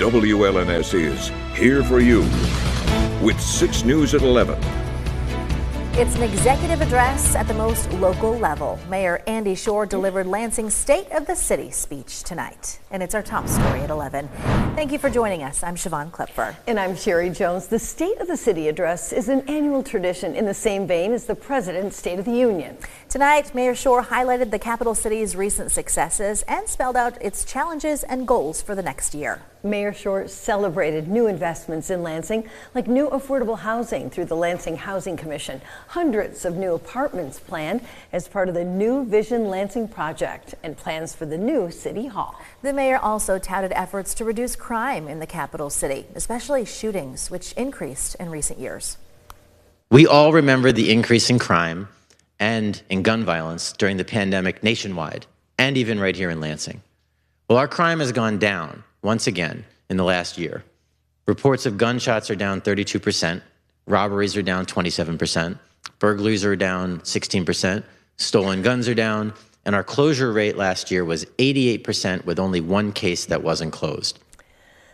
WLNS is here for you with 6 News at 11. It's an executive address at the most local level. Mayor Andy Shore delivered Lansing's State of the City speech tonight. And it's our top story at 11. Thank you for joining us. I'm Siobhan Klepfer. And I'm Sherry Jones. The State of the City address is an annual tradition in the same vein as the President's State of the Union. Tonight, Mayor Shore highlighted the capital city's recent successes and spelled out its challenges and goals for the next year. Mayor Shore celebrated new investments in Lansing, like new affordable housing through the Lansing Housing Commission. Hundreds of new apartments planned as part of the New Vision Lansing project and plans for the new City Hall. The mayor also touted efforts to reduce crime in the capital city, especially shootings, which increased in recent years. We all remember the increase in crime and in gun violence during the pandemic nationwide, and even right here in Lansing. Well, our crime has gone down once again in the last year. Reports of gunshots are down 32%, robberies are down 27%, burglaries are down 16%, stolen guns are down, and our closure rate last year was 88% with only one case that wasn't closed.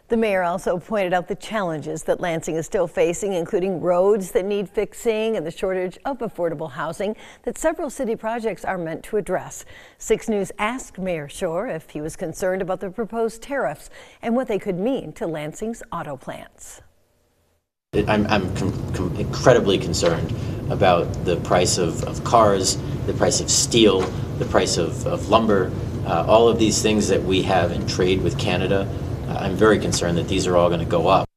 The mayor also pointed out the challenges that Lansing is still facing, including roads that need fixing and the shortage of affordable housing that several city projects are meant to address. 6 News asked Mayor Shore if he was concerned about the proposed tariffs and what they could mean to Lansing's auto plants. I'm incredibly concerned about the price of cars, the price of steel, the price of lumber, all of these things that we have in trade with Canada. I'm very concerned that these are all going to go up.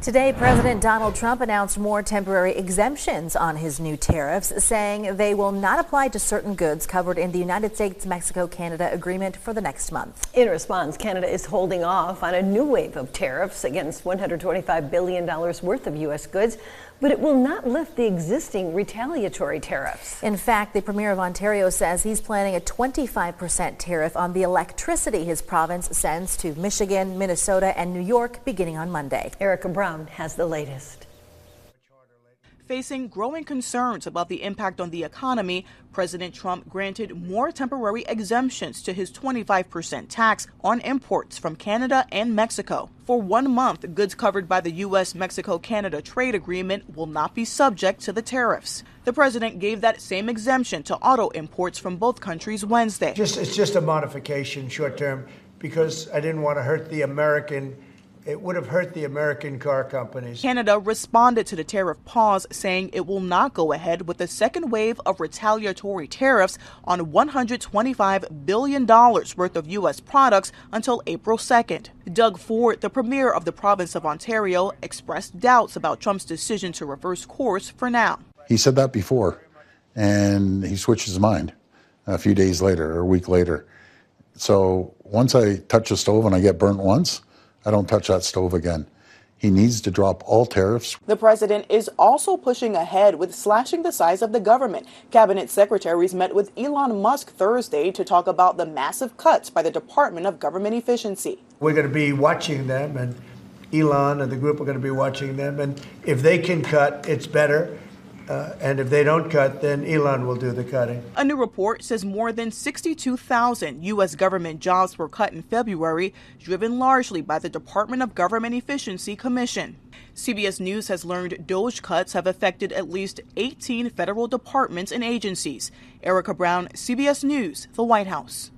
Today, President Donald Trump announced more temporary exemptions on his new tariffs, saying they will not apply to certain goods covered in the United States-Mexico-Canada agreement for the next month. In response, Canada is holding off on a new wave of tariffs against $125 billion worth of U.S. goods, but it will not lift the existing retaliatory tariffs. In fact, the Premier of Ontario says he's planning a 25% tariff on the electricity his province sends to Michigan, Minnesota, and New York beginning on Monday. Erica Brown has the latest. Facing growing concerns about the impact on the economy, President Trump granted more temporary exemptions to his 25% tax on imports from Canada and Mexico. For 1 month, goods covered by the U.S.-Mexico-Canada trade agreement will not be subject to the tariffs. The president gave that same exemption to auto imports from both countries Wednesday. It's just a modification short term because I didn't want to hurt the American. It would have hurt the American car companies. Canada responded to the tariff pause, saying it will not go ahead with the second wave of retaliatory tariffs on $125 billion worth of U.S. products until April 2nd. Doug Ford, the premier of the province of Ontario, expressed doubts about Trump's decision to reverse course for now. He said that before, and he switched his mind a few days later or a week later. So once I touch a stove and I get burnt once, I don't touch that stove again. He needs to drop all tariffs. The president is also pushing ahead with slashing the size of the government. Cabinet secretaries met with Elon Musk Thursday to talk about the massive cuts by the Department of Government Efficiency. We're going to be watching them, and Elon and the group are going to be watching them. And if they can cut, it's better. And if they don't cut, then Elon will do the cutting. A new report says more than 62,000 U.S. government jobs were cut in February, driven largely by the Department of Government Efficiency Commission. CBS News has learned DOGE cuts have affected at least 18 federal departments and agencies. Erica Brown, CBS News, the White House.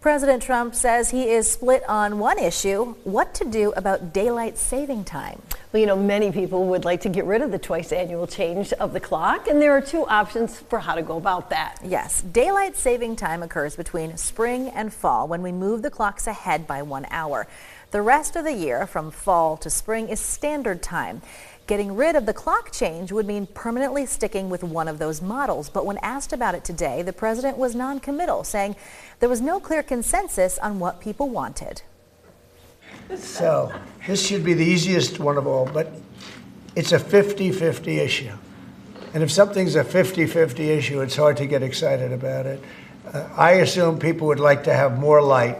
President Trump says he is split on one issue, what to do about daylight saving time. Well, you know, many people would like to get rid of the twice annual change of the clock, and there are 2 options for how to go about that. Yes, daylight saving time occurs between spring and fall when we move the clocks ahead by 1 hour. The rest of the year, from fall to spring, is standard time. Getting rid of the clock change would mean permanently sticking with one of those models. But when asked about it today, the president was non-committal, saying there was no clear consensus on what people wanted. So this should be the easiest one of all, but it's a 50-50 issue. And if something's a 50-50 issue, it's hard to get excited about it. I assume people would like to have more light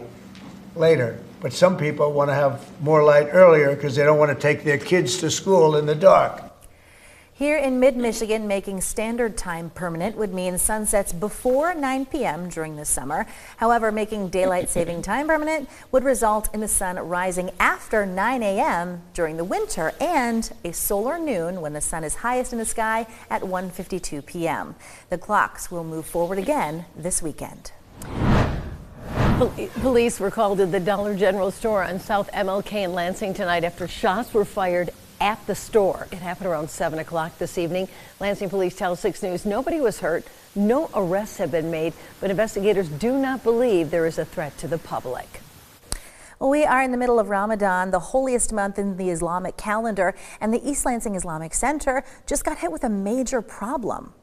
later. But some people want to have more light earlier because they don't want to take their kids to school in the dark. Here in mid-Michigan, making standard time permanent would mean sunsets before 9 p.m. during the summer. However, making daylight saving time permanent would result in the sun rising after 9 a.m. during the winter and a solar noon when the sun is highest in the sky at 1:52 p.m. The clocks will move forward again this weekend. Police were called to the Dollar General store on South MLK in Lansing tonight after shots were fired at the store. It happened around 7 o'clock this evening. Lansing police tell 6 News nobody was hurt, no arrests have been made, but investigators do not believe there is a threat to the public. We are in the middle of Ramadan, the holiest month in the Islamic calendar, and the East Lansing Islamic Center just got hit with a major problem.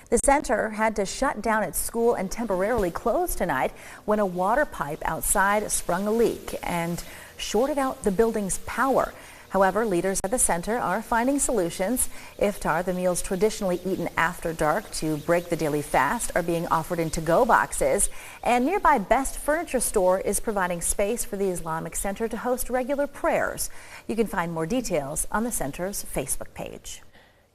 The center had to shut down its school and temporarily close tonight when a water pipe outside sprung a leak and shorted out the building's power. However, leaders at the center are finding solutions. Iftar, the meals traditionally eaten after dark to break the daily fast, are being offered in to-go boxes. And nearby Best Furniture Store is providing space for the Islamic Center to host regular prayers. You can find more details on the center's Facebook page.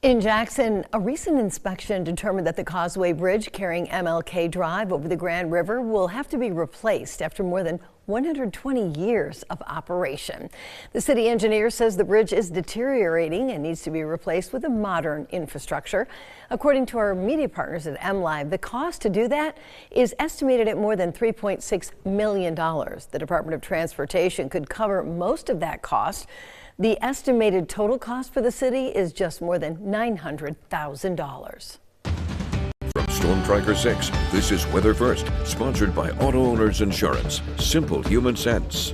In Jackson, a recent inspection determined that the Causeway Bridge carrying MLK Drive over the Grand River will have to be replaced after more than 120 years of operation. The city engineer says the bridge is deteriorating and needs to be replaced with a modern infrastructure. According to our media partners at MLive, the cost to do that is estimated at more than $3.6 million. The Department of Transportation could cover most of that cost. The estimated total cost for the city is just more than $900,000. From Storm Tracker 6, this is Weather First, sponsored by Auto Owners Insurance. Simple human sense.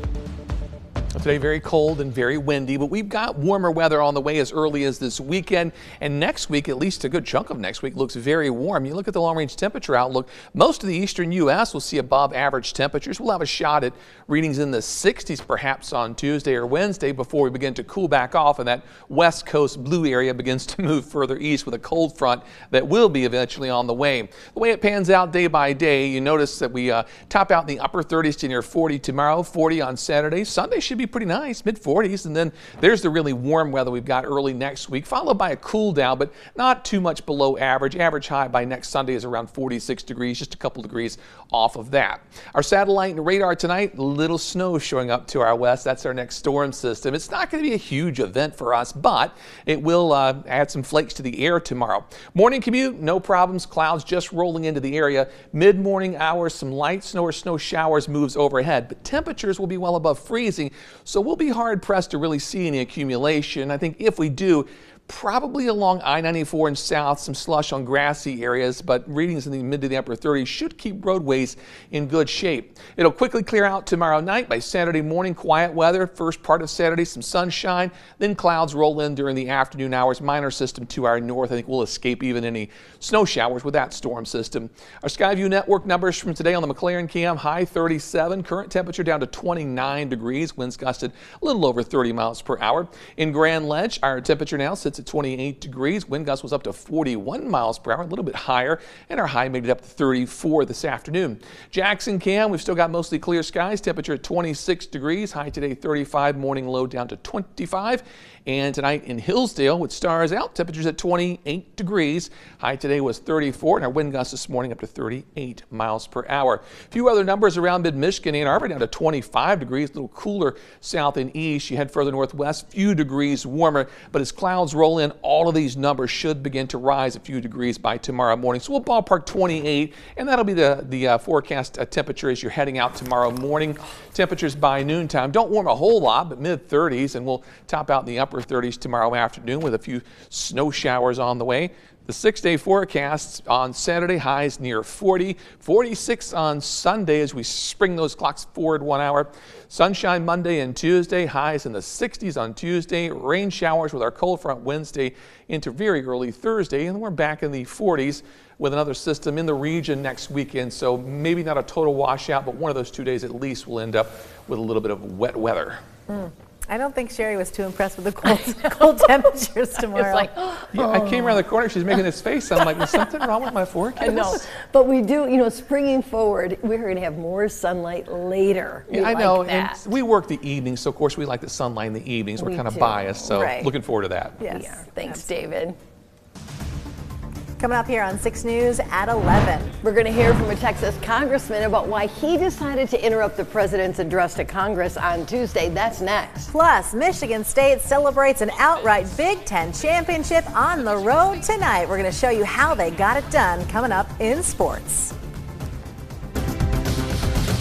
Today very cold and very windy, but we've got warmer weather on the way as early as this weekend. And next week, at least a good chunk of next week, looks very warm. You look at the long-range temperature outlook, most of the eastern U.S. will see above average temperatures. We'll have a shot at readings in the 60s perhaps on Tuesday or Wednesday before we begin to cool back off and that west coast blue area begins to move further east with a cold front that will be eventually on the way. The way it pans out day by day, you notice that we top out in the upper 30s to near 40 tomorrow, 40 on Saturday. Sunday should be pretty nice, mid-40s, and then there's the really warm weather we've got early next week, followed by a cool down, but not too much below average. Average high by next Sunday is around 46 degrees, just a couple degrees off of that. Our satellite and radar tonight, little snow showing up to our west. That's our next storm system. It's not going to be a huge event for us, but it will add some flakes to the air tomorrow. Morning commute, no problems. Clouds just rolling into the area. Mid-morning hours, some light snow or snow showers moves overhead, but temperatures will be well above freezing, so we'll be hard pressed to really see any accumulation. I think if we do, probably along I-94 and south, some slush on grassy areas, but readings in the mid to the upper 30s should keep roadways in good shape. It'll quickly clear out tomorrow night. By Saturday morning, quiet weather. First part of Saturday, some sunshine. Then clouds roll in during the afternoon hours. Minor system to our north. I think we'll escape even any snow showers with that storm system. Our Skyview Network numbers from today on the McLaren Cam, high 37. Current temperature down to 29 degrees. Winds gusted a little over 30 miles per hour. In Grand Ledge, our temperature now sits at 28 degrees. Wind gust was up to 41 miles per hour, a little bit higher, and our high made it up to 34 this afternoon. Jackson Cam, we've still got mostly clear skies. Temperature at 26 degrees. High today 35, morning low down to 25. And tonight in Hillsdale with stars out, temperatures at 28 degrees. High today was 34, and our wind gusts this morning up to 38 miles per hour. A few other numbers around mid-Michigan. Ann Arbor down to 25 degrees, a little cooler south and east. You head further northwest, few degrees warmer, but as clouds roll in, all of these numbers should begin to rise a few degrees by tomorrow morning. So we'll ballpark 28, and that'll be the forecast temperature as you're heading out tomorrow morning. Temperatures by noontime don't warm a whole lot, but mid-30s, and we'll top out in the upper 30s tomorrow afternoon with a few snow showers on the way. The 6-day forecasts on Saturday, highs near 40, 46 on Sunday as we spring those clocks forward 1 hour. Sunshine Monday and Tuesday, highs in the 60s on Tuesday. Rain showers with our cold front Wednesday into very early Thursday, and we're back in the 40s with another system in the region next weekend. So maybe not a total washout, but one of those 2 days at least will end up with a little bit of wet weather. I don't think Sherry was too impressed with the cold temperatures tomorrow. It's like, yeah, I came around the corner, she's making this face. I'm like, is something wrong with my forecast? I know, but we do, you know, springing forward, we're going to have more sunlight later. Yeah, I know, and we work the evenings, so of course we like the sunlight in the evenings. We're kind of biased, so looking forward to that. Yes, thanks, David. Coming up here on 6 News at 11. We're going to hear from a Texas congressman about why he decided to interrupt the president's address to Congress on Tuesday. That's next. Plus, Michigan State celebrates an outright Big Ten championship on the road tonight. We're going to show you how they got it done coming up in sports.